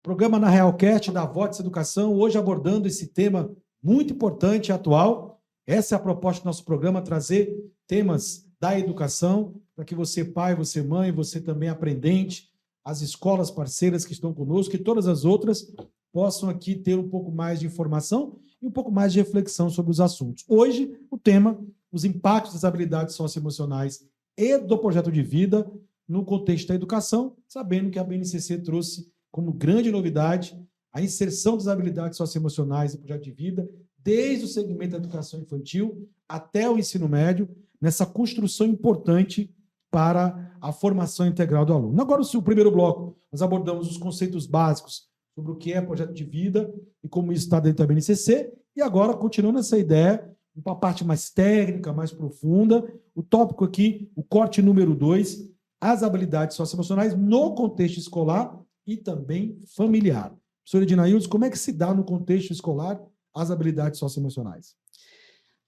Programa na Realcast da Vox Educação, hoje abordando esse tema muito importante e atual. Essa é a proposta do nosso programa, trazer temas da educação, para que você, pai, você, mãe, você também aprendente, as escolas parceiras que estão conosco e todas as outras possam aqui ter um pouco mais de informação e um pouco mais de reflexão sobre os assuntos. Hoje, o tema, os impactos das habilidades socioemocionais e do projeto de vida no contexto da educação, sabendo que a BNCC trouxe como grande novidade a inserção das habilidades socioemocionais no projeto de vida, desde o segmento da educação infantil até o ensino médio, nessa construção importante para a formação integral do aluno. Agora, o primeiro bloco, nós abordamos os conceitos básicos sobre o que é projeto de vida e como isso está dentro da BNCC, e agora, continuando essa ideia, uma parte mais técnica, mais profunda, o tópico aqui, o corte número 2, as habilidades socioemocionais no contexto escolar e também familiar. Professora Edinailson, como é que se dá no contexto escolar as habilidades socioemocionais?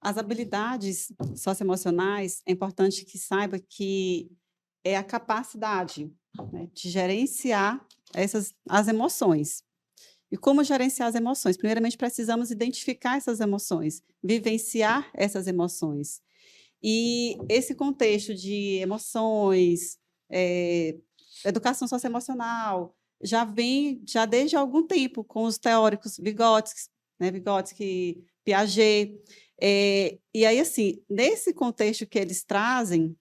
As habilidades socioemocionais, é importante que saiba que é a capacidade, né, de gerenciar as emoções. E como gerenciar as emoções? Primeiramente, precisamos identificar essas emoções, vivenciar essas emoções. E esse contexto de emoções, educação socioemocional, já vem desde algum tempo com os teóricos Vygotsky, né, Vygotsky, Piaget. E aí, assim, nesse contexto que eles trazem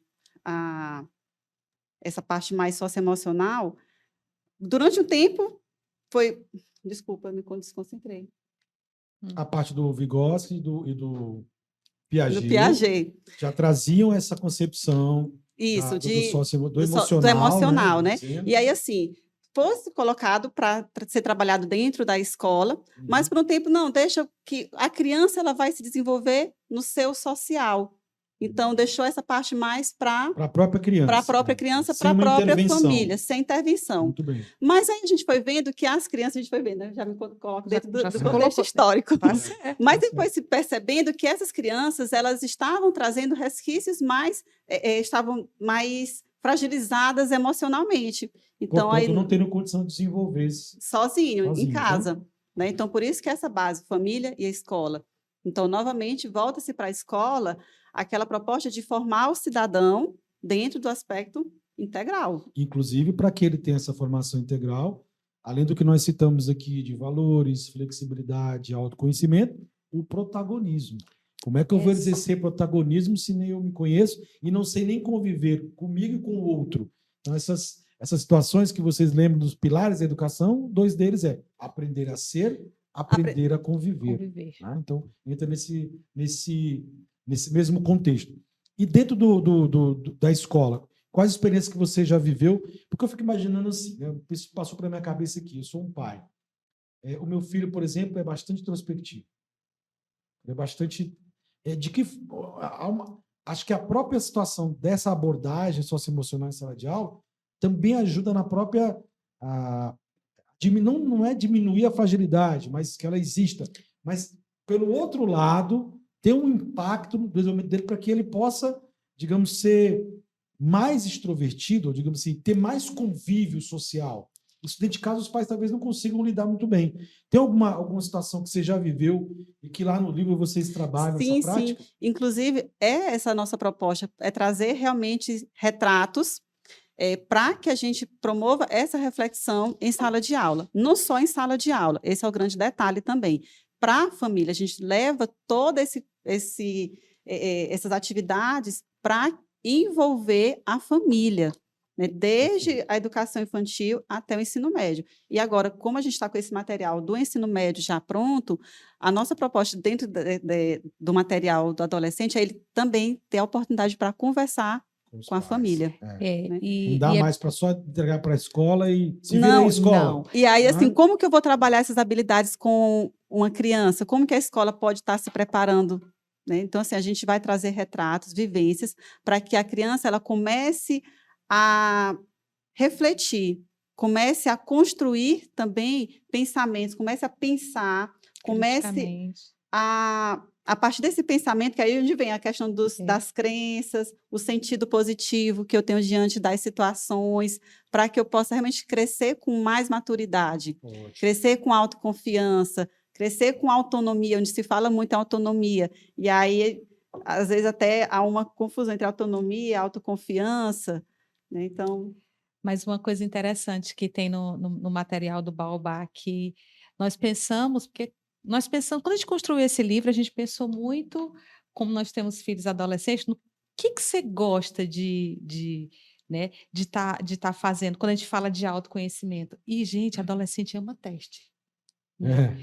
essa parte mais socioemocional, durante um tempo foi... Desculpa, eu me desconcentrei. A parte do Vygotsky e do Piaget, do Piaget já traziam essa concepção isso, do emocional, né? E aí, assim, fosse colocado para ser trabalhado dentro da escola, mas por um tempo, não, deixa que a criança ela vai se desenvolver no seu social. Então, deixou essa parte mais para a própria criança. Para a própria criança, para a própria família, sem intervenção. Muito bem. Mas aí a gente foi vendo que as crianças, a gente foi vendo, né? Já me coloco dentro do contexto histórico. Mas depois se percebendo que essas crianças, elas estavam trazendo resquícios estavam mais fragilizadas emocionalmente. Então, portanto, aí, não tendo condição de desenvolver-se sozinho, em casa. Né? Então, por isso que essa base, família e a escola. Então, novamente, volta-se para a escola aquela proposta de formar o cidadão dentro do aspecto integral. Inclusive, para que ele tenha essa formação integral, além do que nós citamos aqui de valores, flexibilidade, autoconhecimento, o protagonismo. Como é que eu vou exercer protagonismo se nem eu me conheço e não sei nem conviver comigo e com o outro? Então, essas situações que vocês lembram dos pilares da educação, dois deles é aprender a ser, aprender a conviver. Né? Então, entra nesse mesmo contexto. E dentro da escola, quais experiências que você já viveu? Porque eu fico imaginando assim, né? Isso passou pela minha cabeça aqui, eu sou um pai. O meu filho, por exemplo, é bastante introspectivo. É bastante... acho que a própria situação dessa abordagem socioemocional em sala de aula também ajuda na própria... não é diminuir a fragilidade, mas que ela exista. Mas, pelo outro lado, ter um impacto no desenvolvimento dele para que ele possa, digamos, ser mais extrovertido, ou, digamos assim, ter mais convívio social. Isso, dentro de casa, os pais talvez não consigam lidar muito bem. Tem alguma situação que você já viveu e que lá no livro vocês trabalham essa prática? Sim. Inclusive, essa nossa proposta, é trazer realmente retratos para que a gente promova essa reflexão em sala de aula. Não só em sala de aula, esse é o grande detalhe também. Para a família, a gente leva todas essas atividades para envolver a família, né? Desde a educação infantil até o ensino médio. E agora, como a gente está com esse material do ensino médio já pronto, a nossa proposta dentro do material do adolescente é ele também ter a oportunidade para conversar com a família. Né? Não dá mais para só entregar para a escola e se vira em escola. Não. E aí, assim, como que eu vou trabalhar essas habilidades com uma criança? Como que a escola pode estar se preparando? Né? Então, assim, a gente vai trazer retratos, vivências, para que a criança ela comece a refletir, comece a construir também pensamentos, comece a pensar, comece a a partir desse pensamento, que aí onde vem a questão das crenças, o sentido positivo que eu tenho diante das situações, para que eu possa realmente crescer com mais maturidade, Ótimo. crescer com autoconfiança, crescer com autonomia, onde se fala muito em autonomia. E aí, às vezes, até há uma confusão entre autonomia e autoconfiança, né? Então... Mas uma coisa interessante que tem no material do Baobá, que nós pensamos, quando a gente construiu esse livro, a gente pensou muito, como nós temos filhos adolescentes, no que você gosta né, de tá fazendo, quando a gente fala de autoconhecimento. E, gente, adolescente ama teste. Né?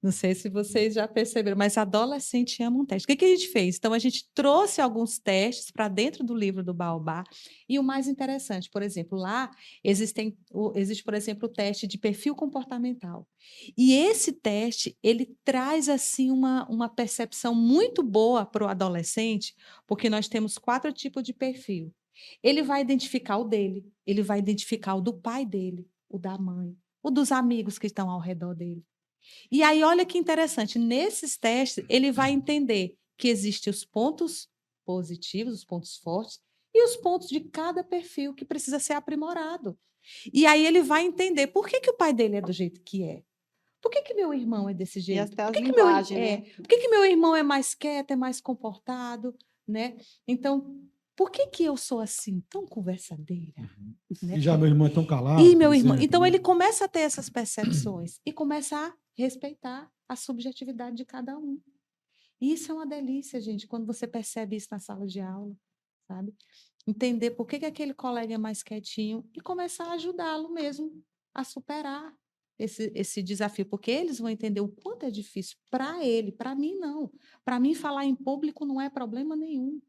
Não sei se vocês já perceberam, mas adolescente ama um teste. O que a gente fez? Então, a gente trouxe alguns testes para dentro do livro do Baobá. E o mais interessante, por exemplo, lá existe, por exemplo, o teste de perfil comportamental. E esse teste, ele traz assim uma percepção muito boa para o adolescente, porque nós temos 4 tipos de perfil. Ele vai identificar o dele, ele vai identificar o do pai dele, o da mãe, o dos amigos que estão ao redor dele. E aí, olha que interessante, nesses testes, ele vai entender que existem os pontos positivos, os pontos fortes, e os pontos de cada perfil que precisa ser aprimorado. E aí ele vai entender por que o pai dele é do jeito que é. Por que meu irmão é desse jeito? E até as Por que linguagens, né? Por que meu irmão é mais quieto, é mais comportado, né? Então, por que eu sou assim, tão conversadeira? Né? E já meu irmão é tão calado. E meu irmão. Exemplo, então, né? ele começa a ter essas percepções e começa a respeitar a subjetividade de cada um. E isso é uma delícia, gente, quando você percebe isso na sala de aula, sabe? Entender por que aquele colega é mais quietinho e começar a ajudá-lo mesmo a superar esse desafio, porque eles vão entender o quanto é difícil para ele, para mim não. Para mim, falar em público não é problema nenhum.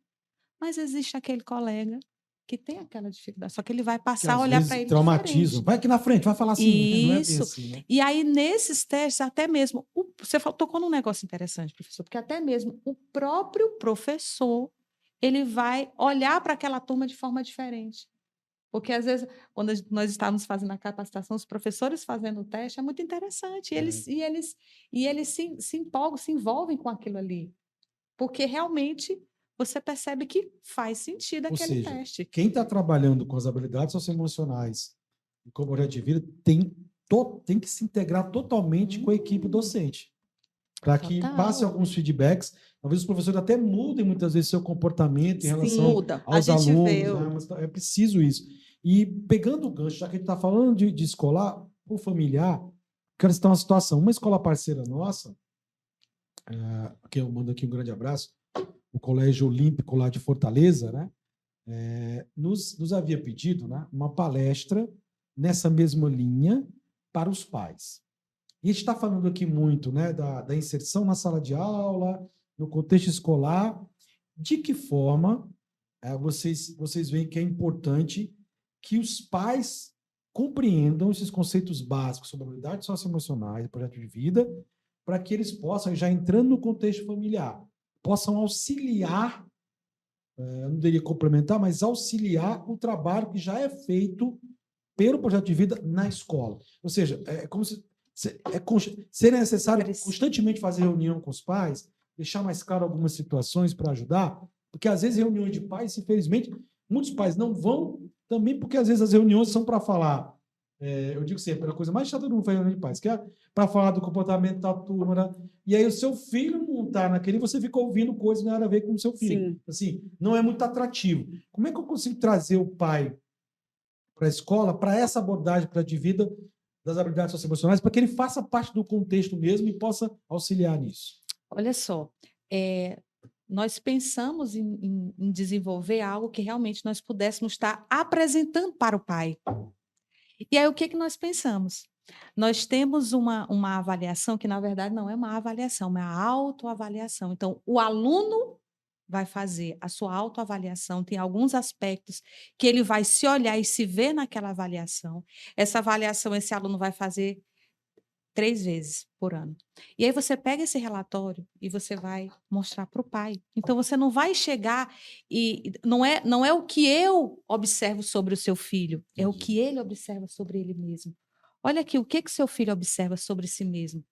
Mas existe aquele colega que tem aquela dificuldade, só que ele vai passar a olhar para ele traumatizam. diferente. Vai aqui na frente, vai falar assim. Né? Não é bem Isso. assim, né? E aí, nesses testes, até mesmo... Você tocou num negócio interessante, professor, porque até mesmo o próprio professor, ele vai olhar para aquela turma de forma diferente. Porque, às vezes, quando nós estávamos fazendo a capacitação, os professores fazendo o teste, é muito interessante. E eles se empolgam, se envolvem com aquilo ali. Porque, realmente, você percebe que faz sentido Ou aquele seja, teste. quem está trabalhando com as habilidades socioemocionais e com o projeto de vida tem que se integrar totalmente com a equipe docente. Para que passe alguns feedbacks. Talvez os professores até mudem muitas vezes seu comportamento em relação aos alunos. Né? É preciso isso. E pegando o gancho, já que a gente está falando de escolar, o familiar, quero citar uma situação. Uma escola parceira nossa, que eu mando aqui um grande abraço, o Colégio Olímpico lá de Fortaleza, né? Nos havia pedido, né, uma palestra nessa mesma linha para os pais. E a gente está falando aqui muito, né, da inserção na sala de aula, no contexto escolar. De que forma vocês veem que é importante que os pais compreendam esses conceitos básicos sobre habilidades socioemocionais e projeto de vida, para que eles possam, já entrando no contexto familiar, possam auxiliar, eu não diria complementar, mas auxiliar o trabalho que já é feito pelo projeto de vida na escola. Ou seja, é como se seria necessário constantemente fazer reunião com os pais, deixar mais claro algumas situações para ajudar, porque às vezes reuniões de pais, infelizmente, muitos pais não vão, também porque às vezes as reuniões são para falar, eu digo sempre, a coisa mais chata do mundo foi reunião de pais, que é para falar do comportamento da turma, né? E aí o seu filho não está naquele, você fica ouvindo coisas que não tem nada a ver com o seu filho. Sim. Assim, não é muito atrativo. Como é que eu consigo trazer o pai para a escola, para essa abordagem para de vida das habilidades socioemocionais, para que ele faça parte do contexto mesmo e possa auxiliar nisso? Olha só, nós pensamos em desenvolver algo que realmente nós pudéssemos estar apresentando para o pai. E aí, o que nós pensamos? Nós temos uma avaliação que, na verdade, não é uma avaliação, é uma autoavaliação. Então, o aluno vai fazer a sua autoavaliação, tem alguns aspectos que ele vai se olhar e se ver naquela avaliação. Essa avaliação, esse aluno vai fazer 3 vezes por ano. E aí você pega esse relatório e você vai mostrar para o pai. Então, você não vai chegar e não é o que eu observo sobre o seu filho, é o que ele observa sobre ele mesmo. Olha aqui, o que seu filho observa sobre si mesmo?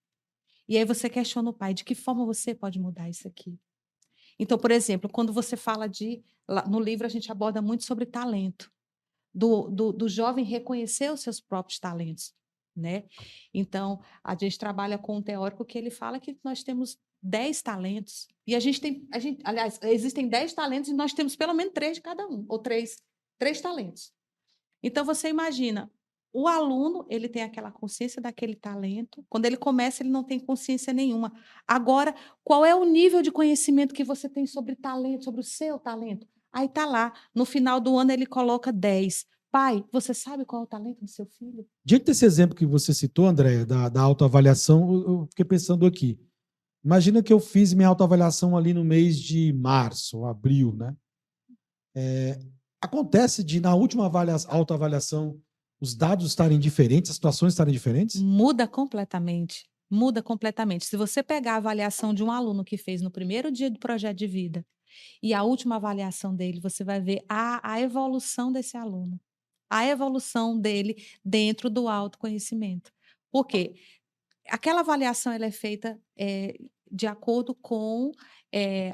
E aí você questiona o pai, de que forma você pode mudar isso aqui? Então, por exemplo, quando você fala no livro a gente aborda muito sobre talento, do jovem reconhecer os seus próprios talentos, né? Então, a gente trabalha com um teórico que ele fala que nós temos 10 talentos, e aliás, existem 10 talentos e nós temos pelo menos 3 de cada um, ou três talentos. Então, você imagina, o aluno, ele tem aquela consciência daquele talento. Quando ele começa, ele não tem consciência nenhuma. Agora, qual é o nível de conhecimento que você tem sobre talento, sobre o seu talento? Aí está lá, no final do ano ele coloca 10. Pai, você sabe qual é o talento do seu filho? Diante desse exemplo que você citou, Andréia, da autoavaliação, eu fiquei pensando aqui. Imagina que eu fiz minha autoavaliação ali no mês de março, ou abril, né? Acontece de, na última autoavaliação, os dados estarem diferentes, as situações estarem diferentes? Muda completamente. Muda completamente. Se você pegar a avaliação de um aluno que fez no primeiro dia do projeto de vida e a última avaliação dele, você vai ver a evolução desse aluno, a evolução dele dentro do autoconhecimento. Por quê? Aquela avaliação ela é feita de acordo com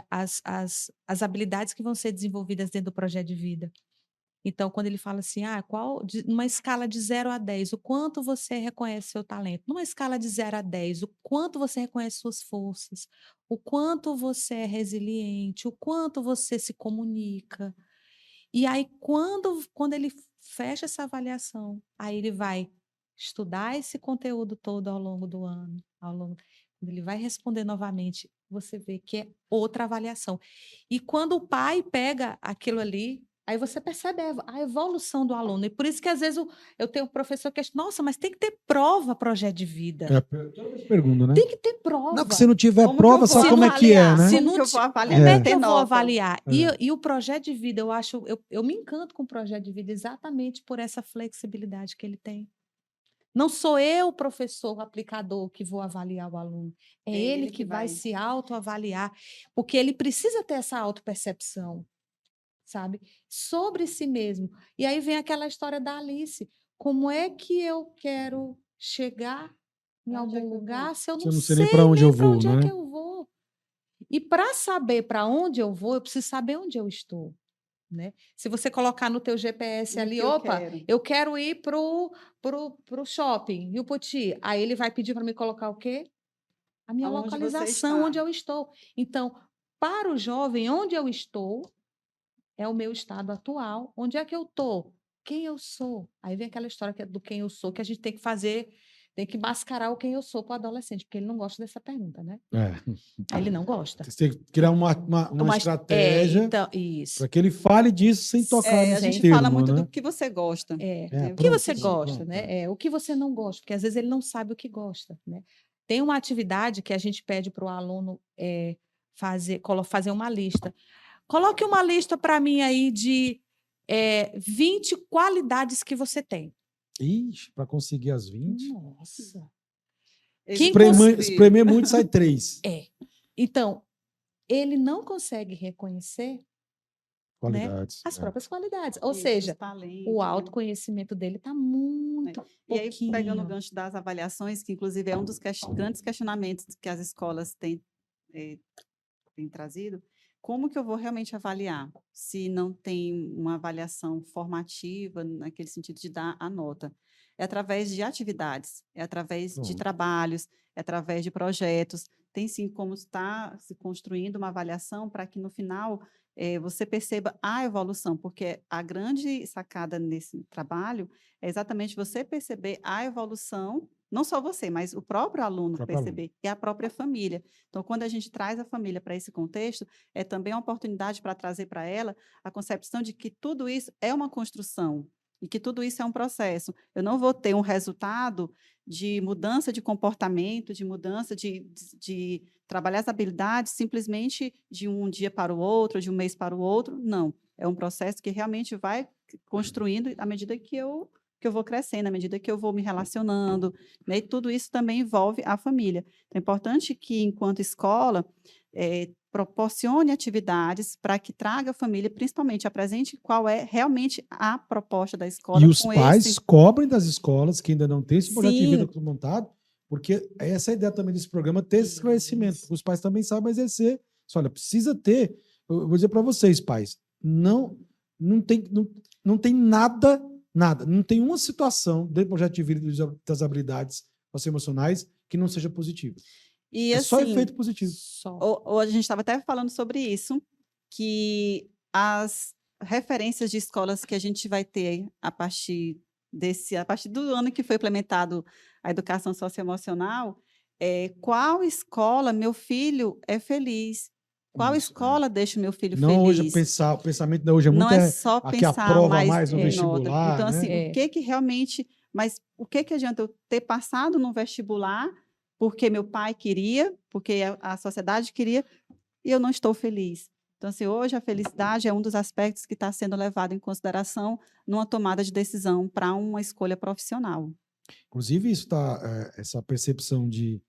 as habilidades que vão ser desenvolvidas dentro do projeto de vida. Então, quando ele fala assim, numa escala de 0 a 10, o quanto você reconhece seu talento? Numa escala de 0 a 10, o quanto você reconhece suas forças? O quanto você é resiliente? O quanto você se comunica? E aí, quando ele fecha essa avaliação, aí ele vai estudar esse conteúdo todo ao longo do ano, quando ele vai responder novamente, você vê que é outra avaliação. E quando o pai pega aquilo ali, aí você percebe a evolução do aluno. E por isso que, às vezes, eu tenho um professor que diz, nossa, mas tem que ter prova, projeto de vida. Toda vez pergunta, né? Tem que ter prova. Não, porque se não tiver Como prova, que eu sabe vou como é que é, avaliar? né? Se Como não que eu ti- vou avaliar? Como é Tem que eu vou nota. avaliar? E o projeto de vida, eu me encanto com o projeto de vida exatamente por essa flexibilidade que ele tem. Não sou eu, professor, aplicador, que vou avaliar o aluno. É ele que vai se autoavaliar, porque ele precisa ter essa autopercepção, sabe? Sobre si mesmo. E aí vem aquela história da Alice. Como é que eu quero chegar em Onde é algum que eu lugar vou? se eu Se não eu não sei sei nem para onde eu para vou, onde é que né? eu vou? E para saber para onde eu vou, eu preciso saber onde eu estou, né? Se você colocar no teu GPS E o ali, que eu opa, quero? eu quero ir pro shopping, Rio Poti. Aí ele vai pedir para me colocar o quê? A minha Aonde você localização, está? onde eu estou. Então, para o jovem, onde eu estou é o meu estado atual. Onde é que eu estou? Quem eu sou? Aí vem aquela história do quem eu sou, que a gente tem que fazer, tem que mascarar o quem eu sou para o adolescente, porque ele não gosta dessa pergunta, né? Ele não gosta. Você tem que criar uma estratégia Então, isso. para que ele fale disso sem tocar A nesse gente termo, fala muito né? do que você gosta. O que Pronto, você gosta, pronto. né? O que você não gosta, porque às vezes ele não sabe o que gosta, né? Tem uma atividade que a gente pede para o aluno fazer uma lista. Coloque uma lista para mim aí de 20 qualidades que você tem. Ixi, para conseguir as 20. Nossa. Espremer muito, sai 3 Então, ele não consegue reconhecer, né, qualidades. as próprias qualidades. Ou Isso, seja, os talentos, o né? autoconhecimento dele está muito E aí, pegando o pouquinho. gancho das avaliações, que inclusive é um dos grandes questionamentos que as escolas têm trazido, como que eu vou realmente avaliar se não tem uma avaliação formativa, naquele sentido de dar a nota? É através de atividades, é através de Pronto. trabalhos, é através de projetos. Tem sim como está se construindo uma avaliação para que no final você perceba a evolução, porque a grande sacada nesse trabalho é exatamente você perceber a evolução, não só você, mas o próprio aluno perceber, e a própria família. Então, quando a gente traz a família para esse contexto, é também uma oportunidade para trazer para ela a concepção de que tudo isso é uma construção e que tudo isso é um processo. Eu não vou ter um resultado de mudança de comportamento, de mudança de trabalhar as habilidades simplesmente de um dia para o outro, de um mês para o outro. Não. É um processo que realmente vai construindo à medida que eu vou crescendo, à medida que eu vou me relacionando, né? E tudo isso também envolve a família. Então, é importante que, enquanto escola, proporcione atividades para que traga a família, principalmente apresente qual é realmente a proposta da escola. E os pais cobrem das escolas que ainda não têm esse projeto de vida Sim. montado, Porque essa é a ideia também desse programa, ter esse esclarecimento, porque os pais também sabem exercer. Olha, precisa ter, eu vou dizer para vocês, pais, não tem nada, não tem uma situação dentro do projeto de vida das habilidades socioemocionais que não seja positiva. E É só assim, efeito positivo. a gente estava até falando sobre isso, que as referências de escolas que a gente vai ter a partir do ano que foi implementado a educação socioemocional, qual escola meu filho é feliz? Qual Isso, escola deixa o meu filho não hoje feliz? o pensamento da hoje é Não muito é só aqui a pensar prova mais mais no em nota. vestibular, Então, né? assim, o que realmente. Mas o que adianta eu ter passado no vestibular porque meu pai queria, porque a sociedade queria, e eu não estou feliz? Então, assim, hoje a felicidade é um dos aspectos que está sendo levado em consideração numa tomada de decisão para uma escolha profissional. Inclusive, essa percepção de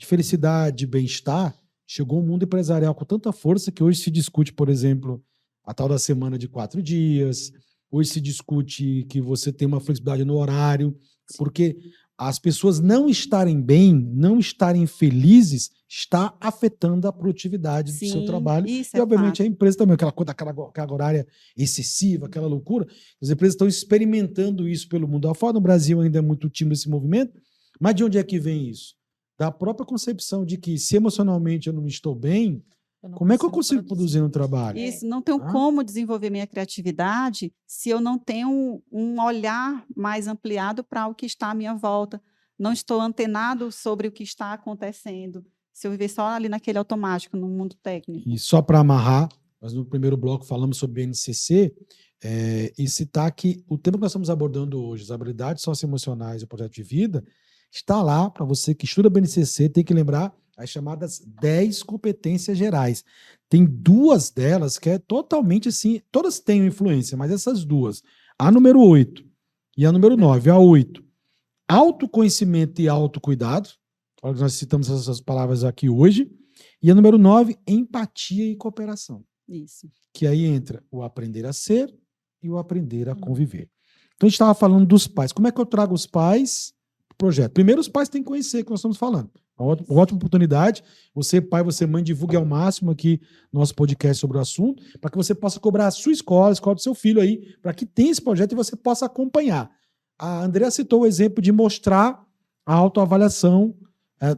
felicidade, de bem-estar, chegou ao mundo empresarial com tanta força que hoje se discute, por exemplo, a tal da semana de 4 dias, hoje se discute que você tem uma flexibilidade no horário, porque as pessoas não estarem bem, não estarem felizes, está afetando a produtividade do seu trabalho Isso e, é obviamente, fato. a empresa também, aquela coisa, aquela carga horária excessiva, aquela loucura. As empresas estão experimentando isso pelo mundo afora. No Brasil ainda é muito tímido esse movimento, mas de onde é que vem isso? Da própria concepção de que se emocionalmente eu não estou bem, como é que eu consigo produzir no trabalho? Isso, não tenho como desenvolver minha criatividade se eu não tenho um olhar mais ampliado para o que está à minha volta. Não estou antenado sobre o que está acontecendo. Se eu viver só ali naquele automático, no mundo técnico. E só para amarrar, nós no primeiro bloco falamos sobre BNCC, e citar que o tema que nós estamos abordando hoje, as habilidades socioemocionais e o projeto de vida, está lá para você que estuda BNCC, tem que lembrar as chamadas 10 competências gerais. Tem 2 delas que é totalmente assim, todas têm influência, mas essas 2, a número 8 e a número 9, a 8, autoconhecimento e autocuidado, olha que nós citamos essas palavras aqui hoje, e a número 9, empatia e cooperação. Isso. Que aí entra o aprender a ser e o aprender a conviver. Então a gente estava falando dos pais. Como é que eu trago os pais para o projeto? Primeiro, os pais têm que conhecer o que nós estamos falando. Uma ótima oportunidade. Você, pai, você, mãe, divulgue ao máximo aqui nosso podcast sobre o assunto, para que você possa cobrar a sua escola, a escola do seu filho aí, para que tenha esse projeto e você possa acompanhar. A Andrea citou o exemplo de mostrar a autoavaliação,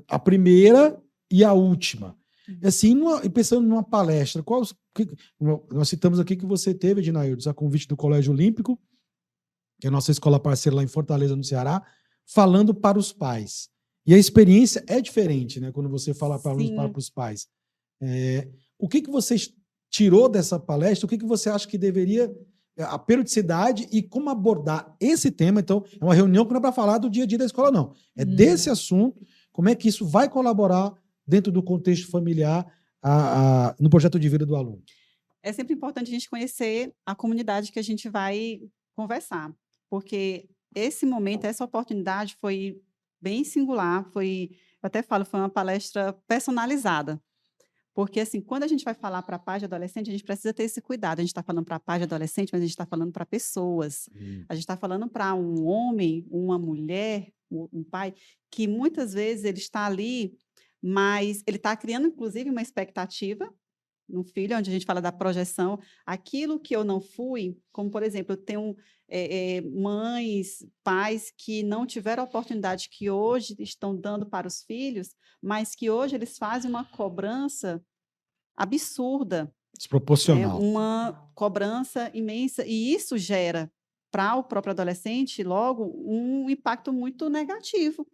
a primeira e a última. Assim, pensando numa palestra, nós citamos aqui que você teve, Ednaildes, a convite do Colégio Olímpico, que é a nossa escola parceira lá em Fortaleza, no Ceará, falando para os pais. E a experiência é diferente, né? Quando você fala para alunos, para os pais. O que você tirou dessa palestra? O que você acha que deveria, a periodicidade e como abordar esse tema? Então, é uma reunião que não é para falar do dia a dia da escola, não. É desse assunto, como é que isso vai colaborar dentro do contexto familiar no projeto de vida do aluno. É sempre importante a gente conhecer a comunidade que a gente vai conversar, porque esse momento, essa oportunidade foi bem singular, eu até falo, foi uma palestra personalizada. Porque, assim, quando a gente vai falar para pais de adolescente, a gente precisa ter esse cuidado. A gente está falando para pais de adolescente, mas a gente está falando para pessoas. A gente está falando para um homem, uma mulher, um pai, que muitas vezes ele está ali, mas ele está criando, inclusive, uma expectativa no filho, onde a gente fala da projeção, aquilo que eu não fui, como, por exemplo, eu tenho mães, pais que não tiveram a oportunidade que hoje estão dando para os filhos, mas que hoje eles fazem uma cobrança absurda. Desproporcional. Uma cobrança imensa, e isso gera, para o próprio adolescente, logo, um impacto muito negativo,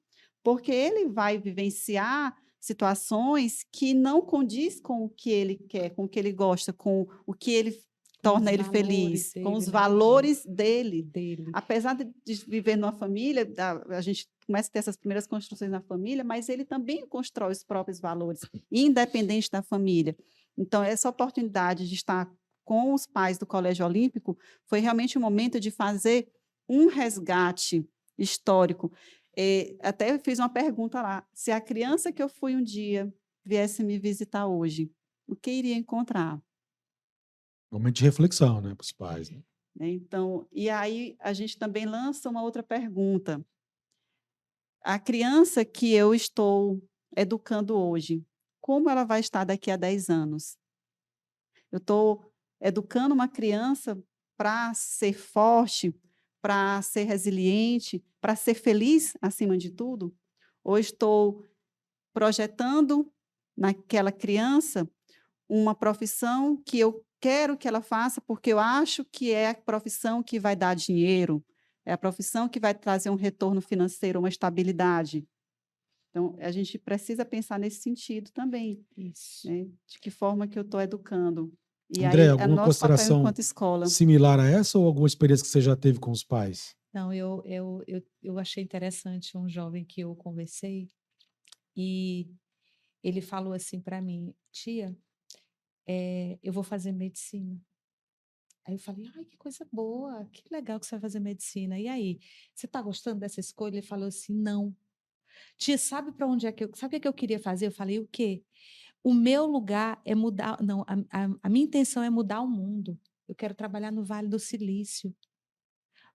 porque ele vai vivenciar situações que não condiz com o que ele quer, com o que ele gosta, com o que ele torna ele feliz, com os valores dele. Apesar de viver numa família, a gente começa a ter essas primeiras construções na família, mas ele também constrói os próprios valores, independente da família. Então, essa oportunidade de estar com os pais do Colégio Olímpico foi realmente um momento de fazer um resgate histórico. Até eu fiz uma pergunta lá, se a criança que eu fui um dia viesse me visitar hoje, o que iria encontrar? Momento de reflexão, né, para os pais. Né? Então, e aí a gente também lança uma outra pergunta. a criança que eu estou educando hoje, como ela vai estar daqui a 10 anos? Eu estou educando uma criança para ser forte, para ser resiliente, para ser feliz acima de tudo? Ou estou projetando naquela criança uma profissão que eu quero que ela faça, porque eu acho que é a profissão que vai dar dinheiro, é a profissão que vai trazer um retorno financeiro, uma estabilidade? Então, a gente precisa pensar nesse sentido também, Isso. né? De que forma que eu estou educando. E André, aí, é alguma nosso papel consideração enquanto escola. similar a essa ou alguma experiência que você já teve com os pais? Não, eu achei interessante um jovem que eu conversei e ele falou assim para mim, tia, eu vou fazer medicina. Aí eu falei, ai, que coisa boa, que legal que você vai fazer medicina. E aí, você está gostando dessa escolha? Ele falou assim, não. Tia, sabe para onde é que sabe o que eu queria fazer? Eu falei, o quê? O meu lugar é mudar, não, a minha intenção é mudar o mundo. Eu quero trabalhar no Vale do Silício.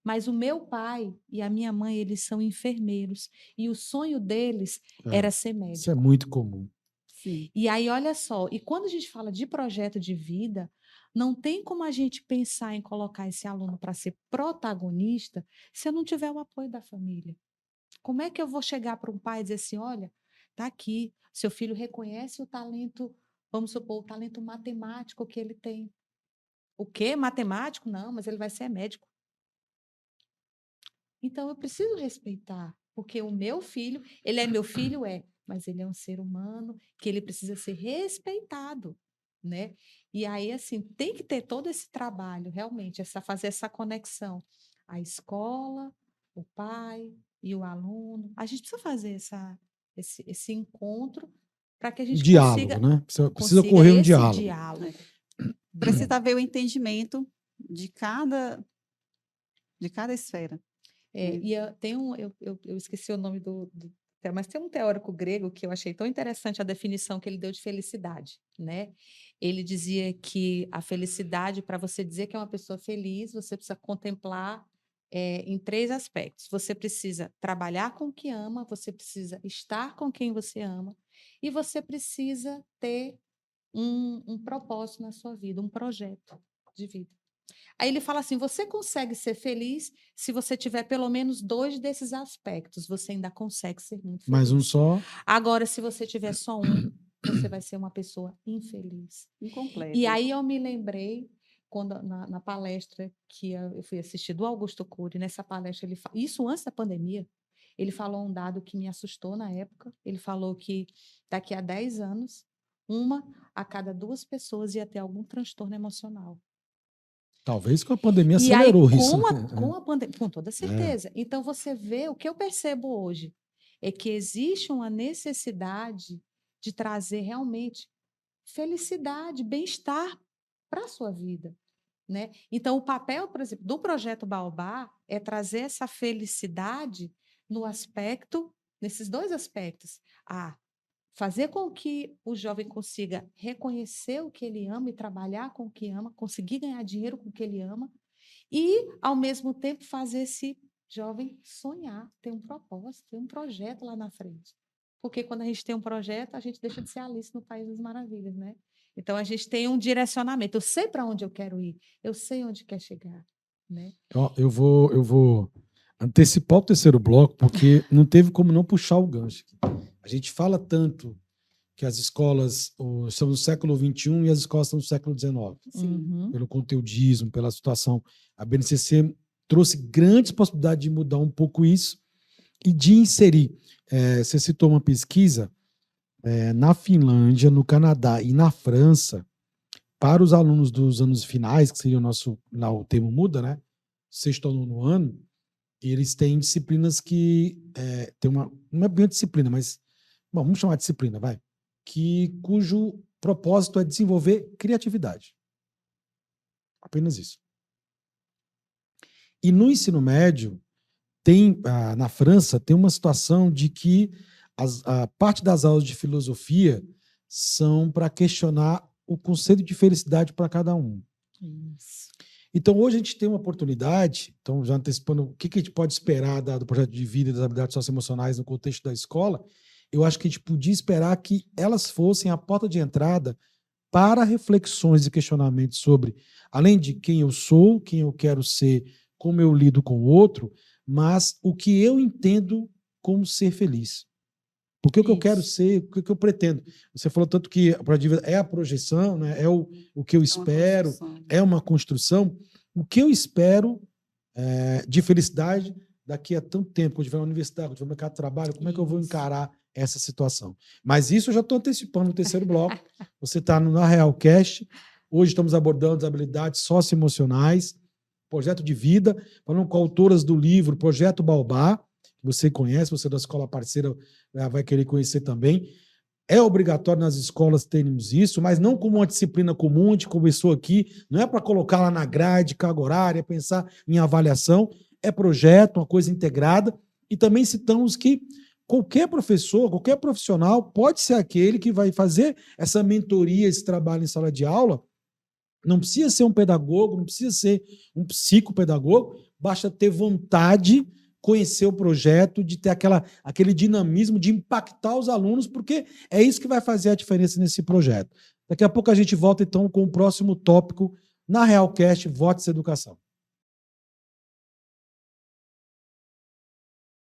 Mas o meu pai e a minha mãe, eles são enfermeiros. E o sonho deles É, era ser isso é médico. muito comum. Sim. E aí, olha só, e quando a gente fala de projeto de vida, não tem como a gente pensar em colocar esse aluno para ser protagonista se eu não tiver o apoio da família. Como é que eu vou chegar para um pai e dizer assim, olha, tá aqui, seu filho reconhece o talento, vamos supor, o talento matemático que ele tem. O quê? Matemático? Não, mas ele vai ser médico. Então eu preciso respeitar, porque o meu filho, ele é meu filho, mas ele é um ser humano que ele precisa ser respeitado, né? E aí assim, tem que ter todo esse trabalho, realmente, fazer essa conexão, a escola, o pai e o aluno. A gente precisa fazer esse encontro para que a gente Diálogo, consiga né? Precisa consiga ocorrer um esse diálogo. diálogo. Precisa haver o entendimento de cada esfera. E eu esqueci o nome mas tem um teórico grego que eu achei tão interessante a definição que ele deu de felicidade, né? Ele dizia que a felicidade, para você dizer que é uma pessoa feliz, você precisa contemplar em 3 aspectos. Você precisa trabalhar com o que ama, você precisa estar com quem você ama, e você precisa ter um propósito na sua vida, um projeto de vida. Aí ele fala assim: você consegue ser feliz se você tiver pelo menos 2 desses aspectos. Você ainda consegue ser muito Mais um feliz. só. Agora, se você tiver só um, você vai ser uma pessoa infeliz. Incompleto. E aí eu me lembrei quando na palestra que eu fui assistir do Augusto Cury, nessa palestra isso antes da pandemia. Ele falou um dado que me assustou na época. Ele falou que daqui a 10 anos, 1 a cada 2 pessoas ia ter algum transtorno emocional. Talvez com a pandemia E aí, acelerou isso. com a pandemia, com toda É. certeza. Então, você vê, o que eu percebo hoje é que existe uma necessidade de trazer realmente felicidade, bem-estar para a sua vida, né? Então, o papel, por exemplo, do projeto Baobá é trazer essa felicidade nesses 2 aspectos. Fazer com que o jovem consiga reconhecer o que ele ama e trabalhar com o que ama, conseguir ganhar dinheiro com o que ele ama, e, ao mesmo tempo, fazer esse jovem sonhar, ter um propósito, ter um projeto lá na frente. Porque quando a gente tem um projeto, a gente deixa de ser Alice no País das Maravilhas, né? Então, a gente tem um direcionamento. Eu sei para onde eu quero ir, eu sei onde quer chegar, né? Eu vou antecipar o terceiro bloco, porque não teve como não puxar o gancho. A gente fala tanto que as escolas estão no século XXI e as escolas estão no século XIX. Uhum. Pelo conteudismo, pela situação. A BNCC trouxe grandes possibilidades de mudar um pouco isso e de inserir. Você citou uma pesquisa na Finlândia, no Canadá e na França, para os alunos dos anos finais, que seria lá o termo muda, né? Sexto ao nono ano, eles têm disciplinas que tem não é bem uma disciplina, mas bom, vamos chamar de disciplina, vai, cujo propósito é desenvolver criatividade. Apenas isso. E no ensino médio, na França, tem uma situação de que a parte das aulas de filosofia são para questionar o conceito de felicidade para cada um. Isso. Então, hoje a gente tem uma oportunidade, então já antecipando o que a gente pode esperar do projeto de vida e das habilidades socioemocionais no contexto da escola, eu acho que a gente podia esperar que elas fossem a porta de entrada para reflexões e questionamentos sobre, além de quem eu sou, quem eu quero ser, como eu lido com o outro, mas o que eu entendo como ser feliz. Porque o que eu quero ser, o que eu pretendo. Você falou tanto que a projeto de vida é a projeção, né? É o que eu espero, é uma construção. O que eu espero de felicidade daqui a tanto tempo, quando eu estiver na universidade, quando eu estiver no mercado de trabalho, como é que eu vou encarar essa situação? Mas isso eu já estou antecipando no terceiro bloco. Você está na Realcast. Hoje estamos abordando as habilidades socioemocionais, projeto de vida, falando com autoras do livro Projeto Baobá, que você conhece, você da escola parceira vai querer conhecer também. É obrigatório nas escolas termos isso, mas não como uma disciplina comum, a gente começou aqui, não é para colocar lá na grade, carga horária, pensar em avaliação, é projeto, uma coisa integrada, e também citamos que qualquer professor, qualquer profissional pode ser aquele que vai fazer essa mentoria, esse trabalho em sala de aula. Não precisa ser um pedagogo, não precisa ser um psicopedagogo, basta ter vontade, conhecer o projeto, de ter aquele dinamismo de impactar os alunos, porque é isso que vai fazer a diferença nesse projeto. Daqui a pouco a gente volta, então, com o próximo tópico na Realcast Votes Educação.